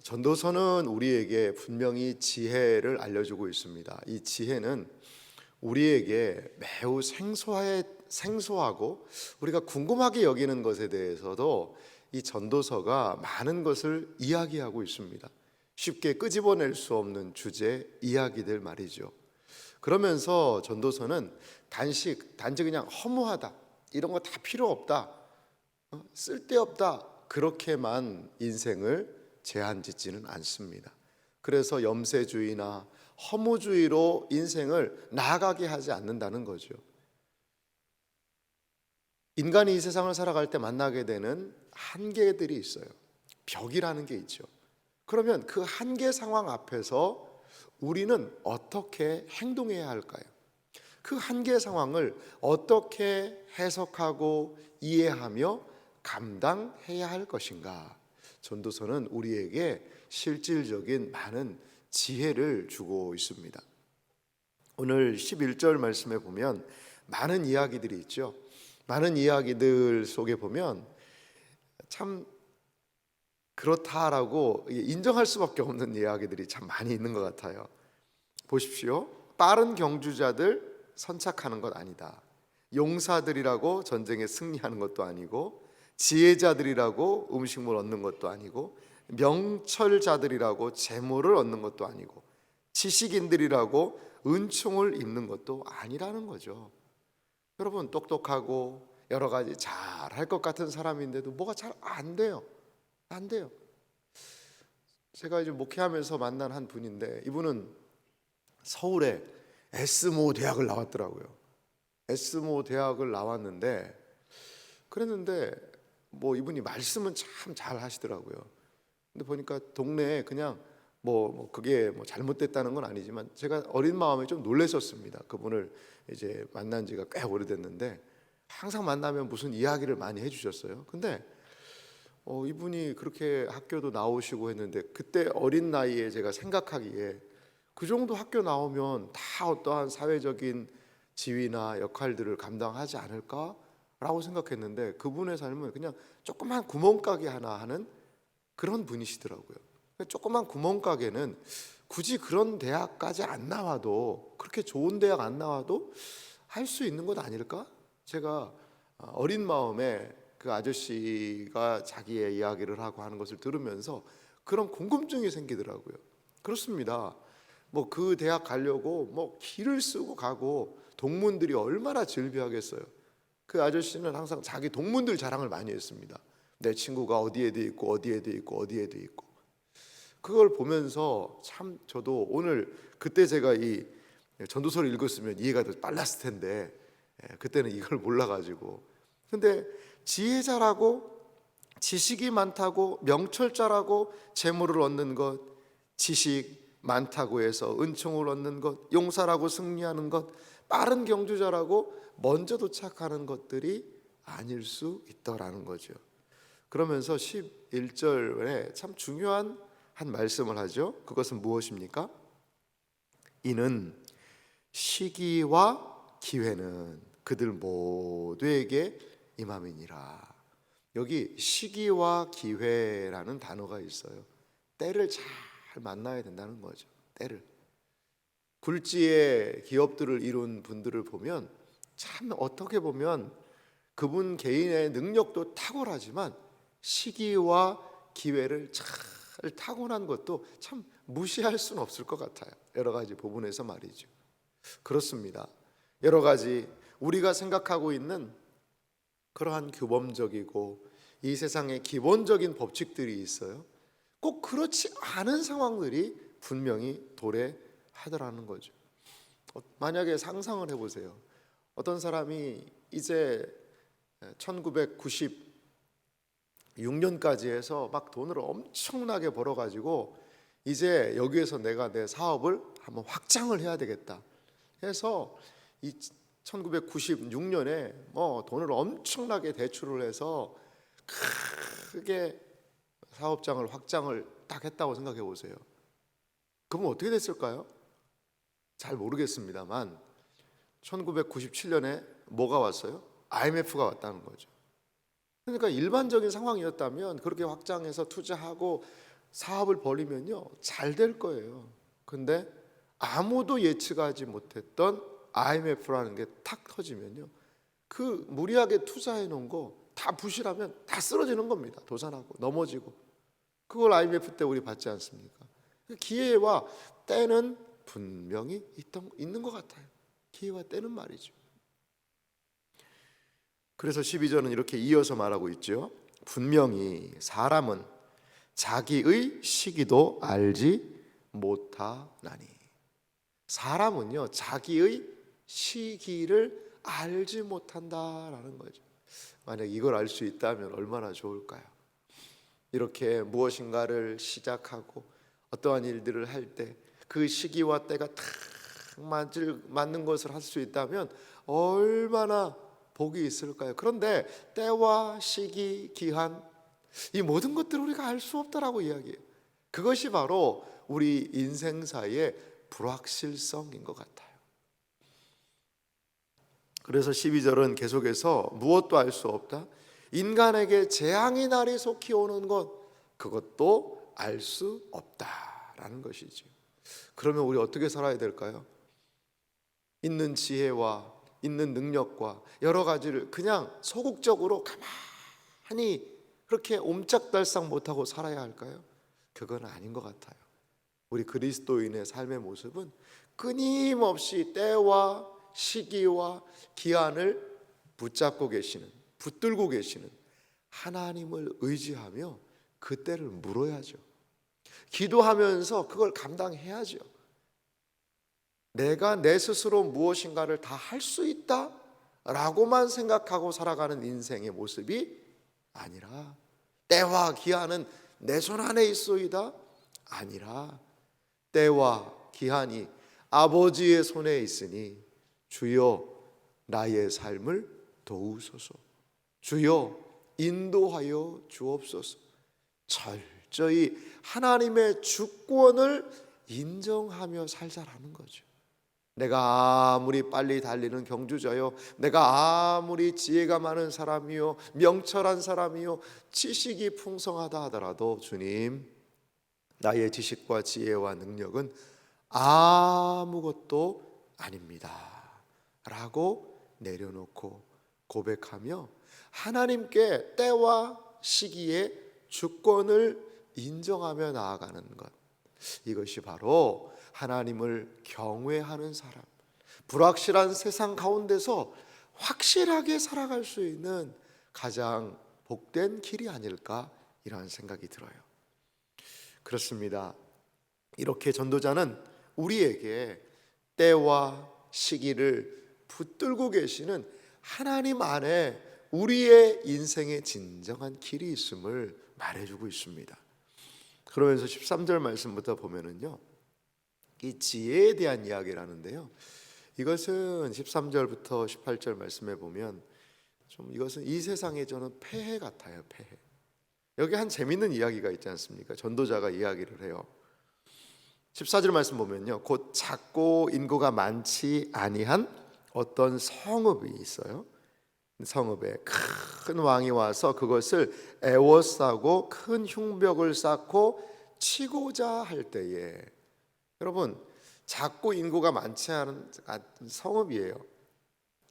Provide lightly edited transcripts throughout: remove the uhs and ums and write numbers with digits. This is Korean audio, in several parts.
전도서는 우리에게 분명히 지혜를 알려주고 있습니다. 이 지혜는 우리에게 매우 생소하고 우리가 궁금하게 여기는 것에 대해서도 이 전도서가 많은 것을 이야기하고 있습니다. 쉽게 끄집어낼 수 없는 주제 이야기들 말이죠. 그러면서 전도서는 단지 그냥 허무하다, 이런 거 다 필요 없다, 쓸데없다, 그렇게만 인생을 제한짓지는 않습니다. 그래서 염세주의나 허무주의로 인생을 나아가게 하지 않는다는 거죠. 인간이 이 세상을 살아갈 때 만나게 되는 한계들이 있어요. 벽이라는 게 있죠. 그러면 그 한계 상황 앞에서 우리는 어떻게 행동해야 할까요? 그 한계 상황을 어떻게 해석하고 이해하며 감당해야 할 것인가? 전도서는 우리에게 실질적인 많은 지혜를 주고 있습니다. 오늘 11절 말씀에 보면 많은 이야기들이 있죠. 많은 이야기들 속에 보면 참 그렇다라고 인정할 수밖에 없는 이야기들이 참 많이 있는 것 같아요. 보십시오. 빠른 경주자들 선착하는 것 아니다. 용사들이라고 전쟁에 승리하는 것도 아니고, 지혜자들이라고 음식물 얻는 것도 아니고, 명철자들이라고 재물을 얻는 것도 아니고, 지식인들이라고 은총을 입는 것도 아니라는 거죠. 여러분, 똑똑하고 여러 가지 잘 할 것 같은 사람인데도 뭐가 잘 안 돼요. 안 돼요. 제가 이제 목회하면서 만난 한 분인데, 이분은 서울에 에스모 대학을 나왔더라고요. 에스모 대학을 나왔는데, 그랬는데 뭐 이분이 말씀은 참 잘 하시더라고요. 근데 보니까 동네에 그냥 그게 뭐 잘못됐다는 건 아니지만 제가 어린 마음에 좀 놀랬었습니다. 그분을 이제 만난 지가 꽤 오래됐는데 항상 만나면 무슨 이야기를 많이 해주셨어요. 근데 이분이 그렇게 학교도 나오시고 했는데, 그때 어린 나이에 제가 생각하기에 그 정도 학교 나오면 다 어떠한 사회적인 지위나 역할들을 감당하지 않을까라고 생각했는데, 그분의 삶은 그냥 조그만 구멍가게 하나 하는 그런 분이시더라고요. 조그만 구멍가게는 굳이 그런 대학까지 안 나와도, 그렇게 좋은 대학 안 나와도 할 수 있는 것 아닐까? 제가 어린 마음에 그 아저씨가 자기의 이야기를 하고 하는 것을 들으면서 그런 궁금증이 생기더라고요. 그렇습니다. 뭐 그 대학 가려고 뭐 길을 쓰고 가고 동문들이 얼마나 즐비하겠어요. 그 아저씨는 항상 자기 동문들 자랑을 많이 했습니다. 내 친구가 어디에도 있고 어디에도 있고 어디에도 있고. 그걸 보면서 참 저도 오늘, 그때 제가 이 전도서를 읽었으면 이해가 더 빨랐을 텐데 그때는 이걸 몰라가지고. 근데 지혜자라고, 지식이 많다고, 명철자라고 재물을 얻는 것, 지식 많다고 해서 은총을 얻는 것, 용사라고 승리하는 것, 빠른 경주자라고 먼저 도착하는 것들이 아닐 수 있더라는 거죠. 그러면서 11절에 참 중요한 한 말씀을 하죠. 그것은 무엇입니까? 이는 시기와 기회는 그들 모두에게 임함이니라. 여기 시기와 기회라는 단어가 있어요. 때를 잘 만나야 된다는 거죠. 때를. 굴지의 기업들을 이룬 분들을 보면 참 어떻게 보면 그분 개인의 능력도 탁월하지만 시기와 기회를 잘 타고난 것도 참 무시할 수는 없을 것 같아요. 여러 가지 부분에서 말이죠. 그렇습니다. 여러 가지 우리가 생각하고 있는 그러한 규범적이고 이 세상의 기본적인 법칙들이 있어요. 꼭 그렇지 않은 상황들이 분명히 도래하더라는 거죠. 만약에 상상을 해보세요. 어떤 사람이 이제 1996년까지 해서 막 돈을 엄청나게 벌어가지고 이제 여기에서 내가 내 사업을 한번 확장을 해야 되겠다 해서 이 1996년에 뭐 돈을 엄청나게 대출을 해서 크게 사업장을 확장을 딱 했다고 생각해 보세요. 그러면 어떻게 됐을까요? 잘 모르겠습니다만 1997년에 뭐가 왔어요? IMF가 왔다는 거죠. 그러니까 일반적인 상황이었다면 그렇게 확장해서 투자하고 사업을 벌이면요 잘 될 거예요. 근데 아무도 예측하지 못했던 IMF라는 게 탁 터지면요, 그 무리하게 투자해 놓은 거 다 부실하면 다 쓰러지는 겁니다. 도산하고 넘어지고. 그걸 IMF 때 우리 봤지 않습니까? 기회와 때는 분명히 있는 것 같아요. 기회와 때는 말이죠. 그래서 12절은 이렇게 이어서 말하고 있죠. 분명히 사람은 자기의 시기도 알지 못하나니. 사람은요 자기의 시기를 알지 못한다라는 거죠. 만약 이걸 알 수 있다면 얼마나 좋을까요? 이렇게 무엇인가를 시작하고 어떠한 일들을 할 때 그 시기와 때가 딱 맞는 것을 할 수 있다면 얼마나 복이 있을까요? 그런데 때와 시기, 기한, 이 모든 것들을 우리가 알 수 없다라고 이야기해요. 그것이 바로 우리 인생사의 불확실성인 것 같아요. 그래서 12절은 계속해서 무엇도 알 수 없다, 인간에게 재앙의 날이 속히 오는 것, 그것도 알 수 없다라는 것이죠. 그러면 우리 어떻게 살아야 될까요? 있는 지혜와 있는 능력과 여러 가지를 그냥 소극적으로 가만히 그렇게 옴짝달싹 못하고 살아야 할까요? 그건 아닌 것 같아요. 우리 그리스도인의 삶의 모습은 끊임없이 때와 시기와 기한을 붙잡고 계시는, 붙들고 계시는 하나님을 의지하며 그 때를 물어야죠. 기도하면서 그걸 감당해야죠. 내가 내 스스로 무엇인가를 다 할 수 있다 라고만 생각하고 살아가는 인생의 모습이 아니라, 때와 기한은 내 손 안에 있소이다 아니라, 때와 기한이 아버지의 손에 있으니 주여 나의 삶을 도우소서, 주여 인도하여 주옵소서. 철저히 하나님의 주권을 인정하며 살자라는 거죠. 내가 아무리 빨리 달리는 경주자요, 내가 아무리 지혜가 많은 사람이요, 명철한 사람이요, 지식이 풍성하다 하더라도 주님, 나의 지식과 지혜와 능력은 아무것도 아닙니다 라고 내려놓고 고백하며 하나님께 때와 시기의 주권을 인정하며 나아가는 것, 이것이 바로 하나님을 경외하는 사람, 불확실한 세상 가운데서 확실하게 살아갈 수 있는 가장 복된 길이 아닐까, 이런 생각이 들어요. 그렇습니다. 이렇게 전도자는 우리에게 때와 시기를 붙들고 계시는 하나님 안에 우리의 인생의 진정한 길이 있음을 말해주고 있습니다. 그러면서 13절 말씀부터 보면은요, 이 지혜에 대한 이야기를 하는데요, 이것은 13절부터 18절 말씀에 보면 좀 이것은 이 세상의 저는 폐해 같아요. 폐해. 여기 한 재밌는 이야기가 있지 않습니까? 전도자가 이야기를 해요. 14절 말씀 보면요, 곧 작고 인구가 많지 아니한 어떤 성읍이 있어요. 성읍에 큰 왕이 와서 그것을 애워싸고 큰 흉벽을 쌓고 치고자 할 때에, 여러분, 작고 인구가 많지 않은 성읍이에요.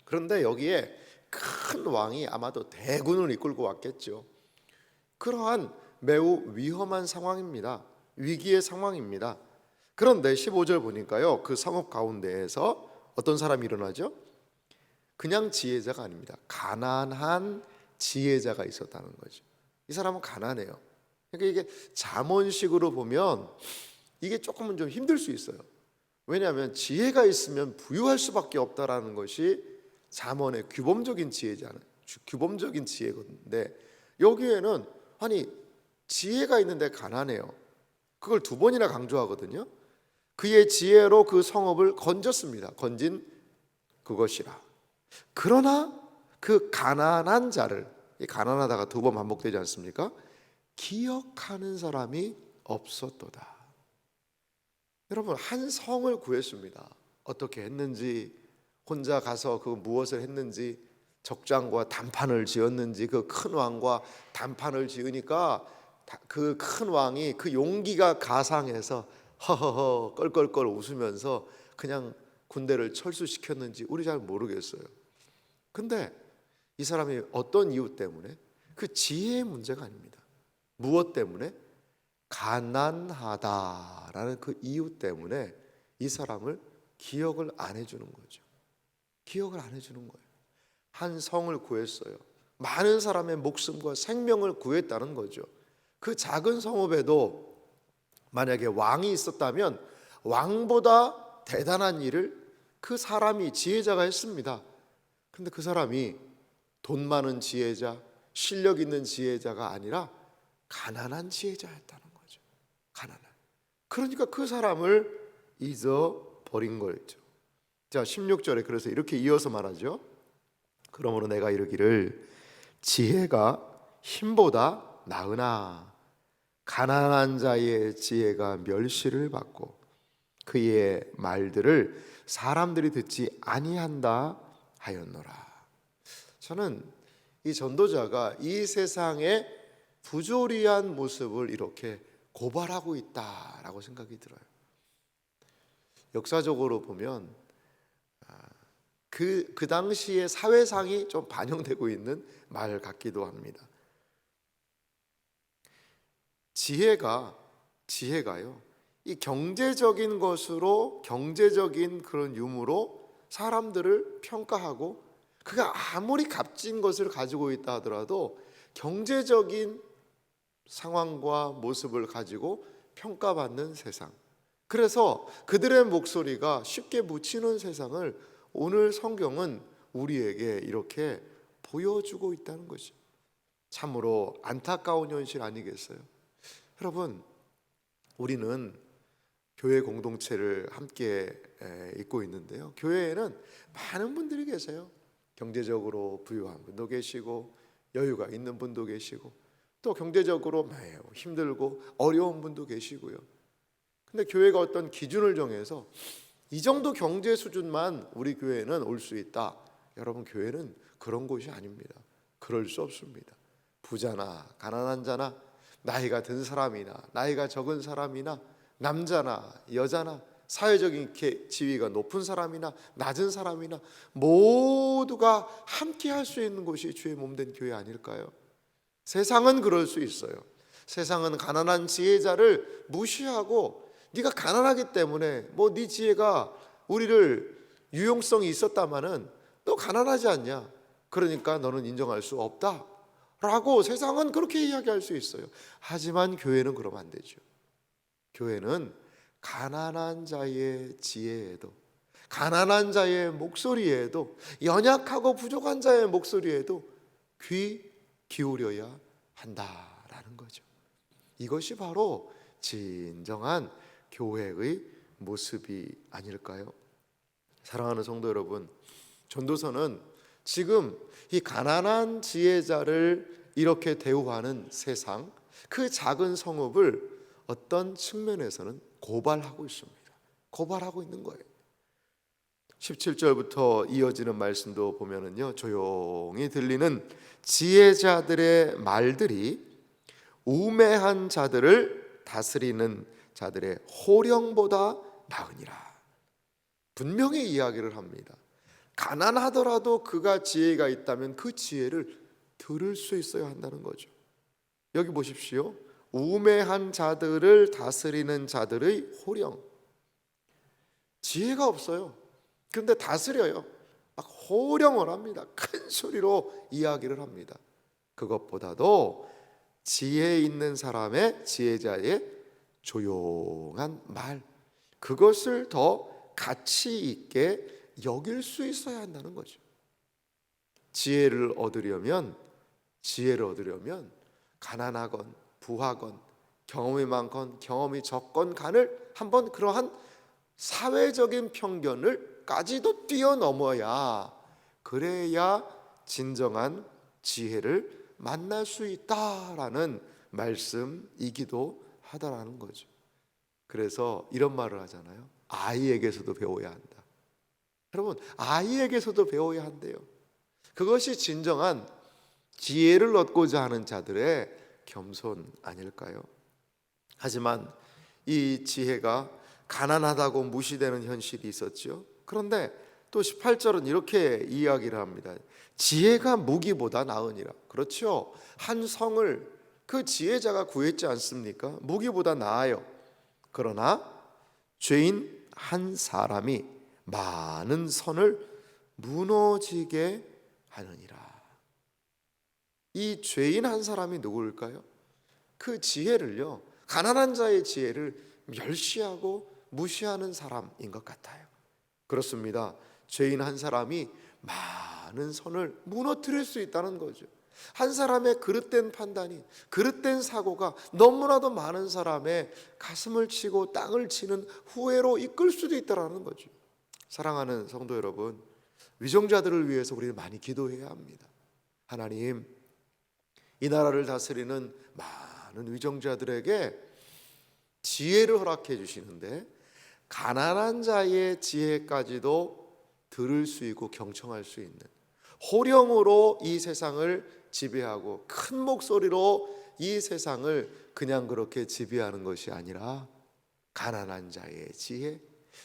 그런데 여기에 큰 왕이 아마도 대군을 이끌고 왔겠죠. 그러한 매우 위험한 상황입니다. 위기의 상황입니다. 그런데 15절 보니까요, 그 성읍 가운데에서 어떤 사람이 일어나죠? 그냥 지혜자가 아닙니다. 가난한 지혜자가 있었다는 거죠. 이 사람은 가난해요. 그러니까 이게 잠언식으로 보면 이게 조금은 좀 힘들 수 있어요. 왜냐하면 지혜가 있으면 부유할 수밖에 없다라는 것이 잠언의 규범적인 지혜잖아요. 규범적인 지혜인데 여기에는 아니 지혜가 있는데 가난해요. 그걸 두 번이나 강조하거든요. 그의 지혜로 그 성읍을 건졌습니다. 건진 그것이라. 그러나 그 가난한 자를, 가난하다가 두 번 반복되지 않습니까? 기억하는 사람이 없었도다. 여러분, 한 성을 구했습니다. 어떻게 했는지, 혼자 가서 그 무엇을 했는지, 적장과 단판을 지었는지, 그 큰 왕과 단판을 지으니까 그 큰 왕이 그 용기가 가상해서 허허허 껄껄껄 웃으면서 그냥 군대를 철수시켰는지 우리 잘 모르겠어요. 근데 이 사람이 어떤 이유 때문에? 그 지혜의 문제가 아닙니다. 무엇 때문에? 가난하다라는 그 이유 때문에 이 사람을 기억을 안 해주는 거죠. 기억을 안 해주는 거예요. 한 성을 구했어요. 많은 사람의 목숨과 생명을 구했다는 거죠. 그 작은 성읍에도 만약에 왕이 있었다면 왕보다 대단한 일을 그 사람이 지혜자가 했습니다. 근데 그 사람이 돈 많은 지혜자, 실력 있는 지혜자가 아니라 가난한 지혜자였다는 거죠. 가난한. 그러니까 그 사람을 잊어버린 거죠. 자, 16절에 그래서 이렇게 이어서 말하죠. 그러므로 내가 이르기를 지혜가 힘보다 나으나 가난한 자의 지혜가 멸시를 받고 그의 말들을 사람들이 듣지 아니한다 하였노라. 저는 이 전도자가 이 세상의 부조리한 모습을 이렇게 고발하고 있다라고 생각이 들어요. 역사적으로 보면 그 당시의 사회상이 좀 반영되고 있는 말 같기도 합니다. 지혜가요, 이 경제적인 것으로, 경제적인 그런 유무로 사람들을 평가하고, 그가 아무리 값진 것을 가지고 있다 하더라도 경제적인 상황과 모습을 가지고 평가받는 세상, 그래서 그들의 목소리가 쉽게 묻히는 세상을 오늘 성경은 우리에게 이렇게 보여주고 있다는 것이 참으로 안타까운 현실 아니겠어요? 여러분, 우리는 교회 공동체를 함께 있고 있는데요, 교회에는 많은 분들이 계세요. 경제적으로 부유한 분도 계시고 여유가 있는 분도 계시고 또 경제적으로 매우 힘들고 어려운 분도 계시고요. 근데 교회가 어떤 기준을 정해서 이 정도 경제 수준만 우리 교회는 올 수 있다. 여러분, 교회는 그런 곳이 아닙니다. 그럴 수 없습니다. 부자나 가난한 자나 나이가 든 사람이나 나이가 적은 사람이나 남자나 여자나 사회적인 지위가 높은 사람이나 낮은 사람이나 모두가 함께 할 수 있는 곳이 주의 몸된 교회 아닐까요? 세상은 그럴 수 있어요. 세상은 가난한 지혜자를 무시하고 네가 가난하기 때문에 뭐 네 지혜가 우리를 유용성이 있었다마는 너 가난하지 않냐? 그러니까 너는 인정할 수 없다 라고 세상은 그렇게 이야기할 수 있어요. 하지만 교회는 그러면 안 되죠. 교회는 가난한 자의 지혜에도, 가난한 자의 목소리에도, 연약하고 부족한 자의 목소리에도 귀 기울여야 한다라는 거죠. 이것이 바로 진정한 교회의 모습이 아닐까요? 사랑하는 성도 여러분, 전도서는 지금 이 가난한 지혜자를 이렇게 대우하는 세상, 그 작은 성읍을 어떤 측면에서는 고발하고 있습니다. 고발하고 있는 거예요. 17절부터 이어지는 말씀도 보면은요, 조용히 들리는 지혜자들의 말들이 우매한 자들을 다스리는 자들의 호령보다 나으니라. 분명히 이야기를 합니다. 가난하더라도 그가 지혜가 있다면 그 지혜를 들을 수 있어야 한다는 거죠. 여기 보십시오. 우매한 자들을 다스리는 자들의 호령. 지혜가 없어요. 그런데 다스려요. 막 호령을 합니다. 큰 소리로 이야기를 합니다. 그것보다도 지혜 있는 사람의, 지혜자의 조용한 말, 그것을 더 가치 있게 여길 수 있어야 한다는 거죠. 지혜를 얻으려면 가난하건 부하건 경험이 많건 경험이 적건 간을 한번 그러한 사회적인 편견을까지도 뛰어넘어야, 그래야 진정한 지혜를 만날 수 있다라는 말씀이기도 하다라는 거죠. 그래서 이런 말을 하잖아요. 아이에게서도 배워야 한다. 여러분, 아이에게서도 배워야 한대요. 그것이 진정한 지혜를 얻고자 하는 자들의 겸손 아닐까요? 하지만 이 지혜가 가난하다고 무시되는 현실이 있었죠. 그런데 또 18절은 이렇게 이야기를 합니다. 지혜가 무기보다 나으니라. 그렇죠. 한 성을 그 지혜자가 구했지 않습니까? 무기보다 나아요. 그러나 죄인 한 사람이 많은 선을 무너지게 하느니라. 이 죄인 한 사람이 누구일까요? 그 지혜를요, 가난한 자의 지혜를 멸시하고 무시하는 사람인 것 같아요. 그렇습니다. 죄인 한 사람이 많은 선을 무너뜨릴 수 있다는 거죠. 한 사람의 그릇된 판단이, 그릇된 사고가 너무나도 많은 사람의 가슴을 치고 땅을 치는 후회로 이끌 수도 있다는 거죠. 사랑하는 성도 여러분, 위정자들을 위해서 우리는 많이 기도해야 합니다. 하나님, 이 나라를 다스리는 많은 위정자들에게 지혜를 허락해 주시는데 가난한 자의 지혜까지도 들을 수 있고 경청할 수 있는, 호령으로 이 세상을 지배하고 큰 목소리로 이 세상을 그냥 그렇게 지배하는 것이 아니라 가난한 자의 지혜,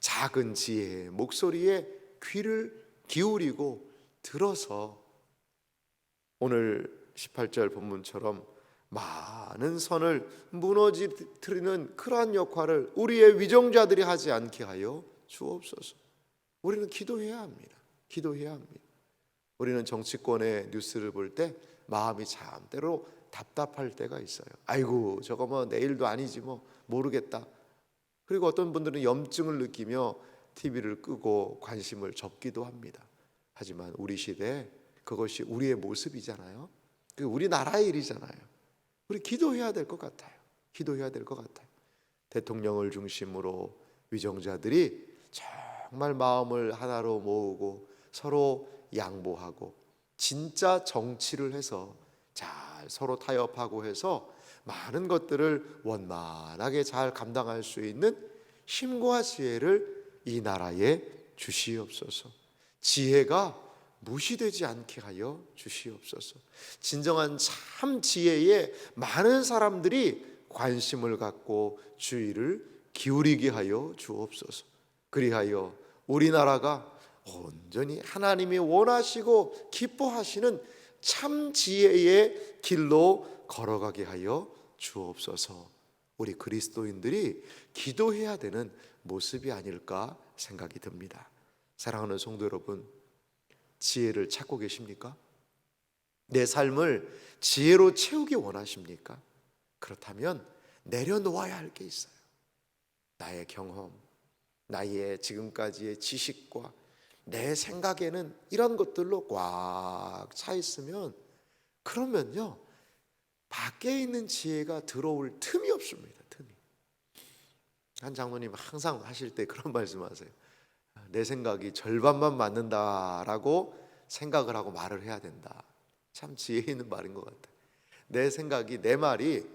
작은 지혜의 목소리에 귀를 기울이고 들어서 오늘 18절 본문처럼 많은 선을 무너뜨리는 그러한 역할을 우리의 위정자들이 하지 않게 하여 주옵소서. 우리는 기도해야 합니다. 기도해야 합니다. 우리는 정치권의 뉴스를 볼 때 마음이 참 때로 답답할 때가 있어요. 아이고, 저거 뭐 내일도 아니지 뭐 모르겠다. 그리고 어떤 분들은 염증을 느끼며 TV를 끄고 관심을 접기도 합니다. 하지만 우리 시대에 그것이 우리의 모습이잖아요. 우리나라의 일이잖아요. 우리 기도해야 될 것 같아요. 기도해야 될 것 같아요. 대통령을 중심으로 위정자들이 정말 마음을 하나로 모으고 서로 양보하고 진짜 정치를 해서 잘 서로 타협하고 해서 많은 것들을 원만하게 잘 감당할 수 있는 힘과 지혜를 이 나라에 주시옵소서. 지혜가 무시되지 않게 하여 주시옵소서. 진정한 참 지혜에 많은 사람들이 관심을 갖고 주의를 기울이게 하여 주옵소서. 그리하여 우리나라가 온전히 하나님이 원하시고 기뻐하시는 참 지혜의 길로 걸어가게 하여 주옵소서. 우리 그리스도인들이 기도해야 되는 모습이 아닐까 생각이 듭니다. 사랑하는 성도 여러분, 지혜를 찾고 계십니까? 내 삶을 지혜로 채우기 원하십니까? 그렇다면 내려놓아야 할 게 있어요. 나의 경험, 나의 지금까지의 지식과 내 생각에는 이런 것들로 꽉 차 있으면, 그러면요 밖에 있는 지혜가 들어올 틈이 없습니다. 틈이. 한 장로님 항상 하실 때 그런 말씀하세요. 내 생각이 절반만 맞는다라고 생각을 하고 말을 해야 된다. 참 지혜 있는 말인 것 같아요. 내 생각이, 내 말이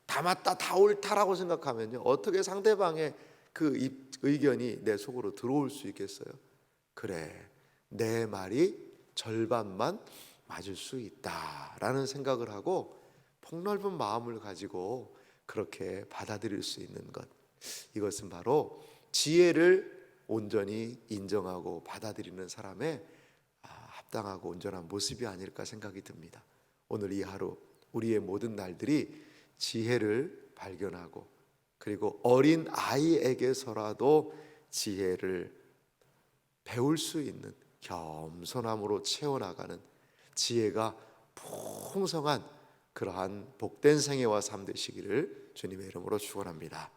다 맞다, 다 옳다라고 생각하면요 어떻게 상대방의 그 의견이 내 속으로 들어올 수 있겠어요? 그래, 내 말이 절반만 맞을 수 있다라는 생각을 하고 폭넓은 마음을 가지고 그렇게 받아들일 수 있는 것, 이것은 바로 지혜를 온전히 인정하고 받아들이는 사람의 합당하고 온전한 모습이 아닐까 생각이 듭니다. 오늘 이 하루 우리의 모든 날들이 지혜를 발견하고, 그리고 어린 아이에게서라도 지혜를 배울 수 있는 겸손함으로 채워나가는 지혜가 풍성한 그러한 복된 생애와 삶 되시기를 주님의 이름으로 축원합니다.